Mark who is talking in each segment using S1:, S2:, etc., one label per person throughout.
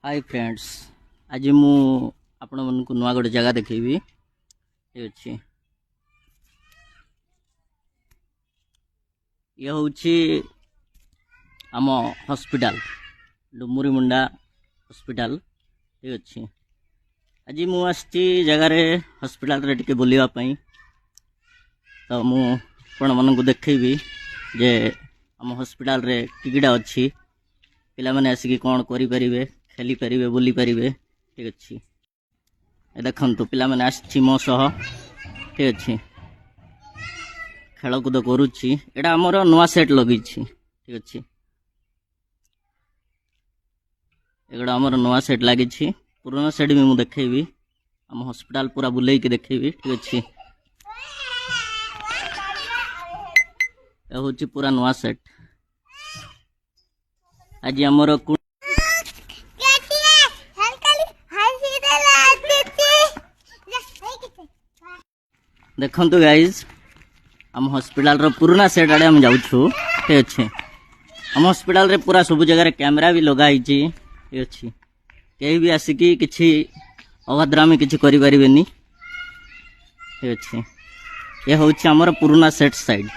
S1: Hi friends, आज मु आपण मन को नुआ गोटे जगह देखेबी। ये अच्छी ये हूँ आम हॉस्पिटल डुमुरी मुंडा हॉस्पिटल। ये अच्छी आज मु आसी जगार हॉस्पिटल रे टिके बुलिया पई, तो मु आपण मन को देखेबी जे आम हॉस्पिटल रे टिकिटा अच्छी पिला माने आसिक कौन करि परिबे, खेली पारे, बुली पारे। ठीक अच्छे देखु पिला मैंने आसी मो सह। ठीक अच्छे खेलकूद करुच्ची। एटा आमर नुआ सेट लगी। ठीक अच्छे एगुड़ा आमर नुआ सेट लगी। पुराना सेट भी मुझे देखेबी, आम हॉस्पिटल पूरा बुले के देखेबी। ठीक अच्छे हूँ पूरा नुआ सेट। आज आमर देखु गाइज आम हॉस्पिटल रो पुराना सेट आड़े हम जाऊँ। ठीक अच्छे आम हॉस्पिटल रे पूरा सब जगह कैमेरा भी लगाई। ठीक अच्छे कहीं भी आसिकी किसी अभद्रामी किसी करि परिबेनी। ठीक अच्छे ये हूँ आमर पुराना सेट साइड।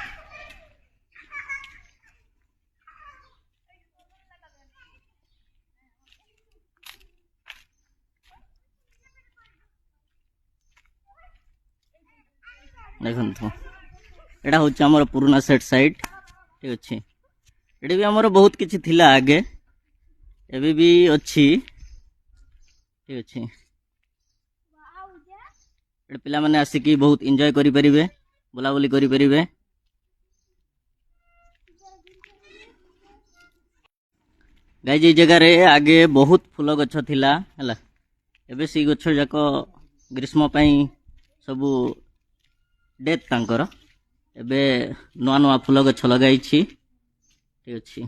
S1: देखो एटा हूँ आमर पुराना सेट साइड। ठीक अच्छे ये भी आमर बहुत किसी थिला आगे, एबे भी अच्छी। ठीक अच्छे ये पिला माने आसिकी बहुत एंजॉय करि परिबे, बुलाबुली करि परिबे। गाइज ये जगह रे आगे बहुत फूल गछ थिला हला, एबे सी गछ जाक ग्रीष्म पई सबू डेथ तांकर एबे नुआ नुआ फूल गछ लगाई। ठीक अच्छे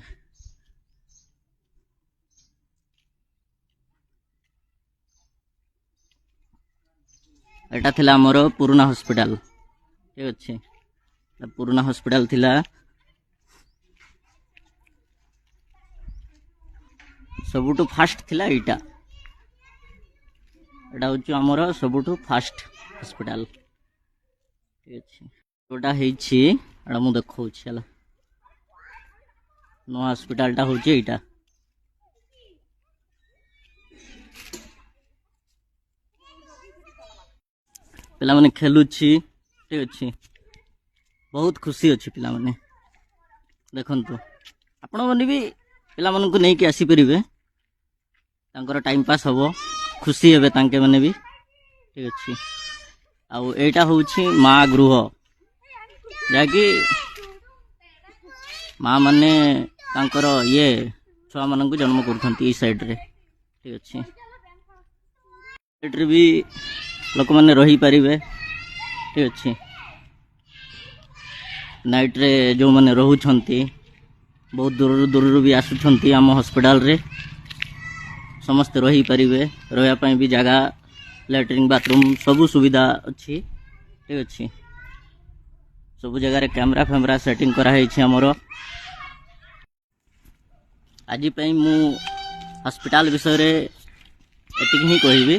S1: एटा थिला हमर पुराना हॉस्पिटल। ठीक अच्छे पुराना हॉस्पिटल थिला, सबुठु फास्ट थिला एटा। एटा होची हमर सबुठु फास्ट हॉस्पिटल। जोटा मु देखा नुआ हॉस्पिटल टा हूँ यहाँ पिला माने खेलुची। ठीक अच्छे बहुत खुशी अच्छी पिला माने देखंतु आपण माने भी पिला मानन को नहीं कि आसी परिबे, तांकर टाइम पास हबो, खुशी हेबे तांके माने भी। ठीक अच्छे आउ एटा होची माँ गृह जाकि माँ माने तांकर ये छुआ मान को जन्म कर साइड रे। ठीक अच्छे साइड रे भी लोक मैंने रही पारिबे। ठीक अच्छे नाइट रे जो मैंने रोचंती बहुत दूर दूर भी आसुछंती आम हॉस्पिटल रे, समस्ते रही पारिबे, रहिया पई भी जगह लैट्रिन बाथरूम सबू सुविधा अच्छी। ठीक अच्छे सब जगह कैमरा फैमरा सेटिंग कराई आमर। आज मु हॉस्पिटल विषय रे एतिक ही कहबी।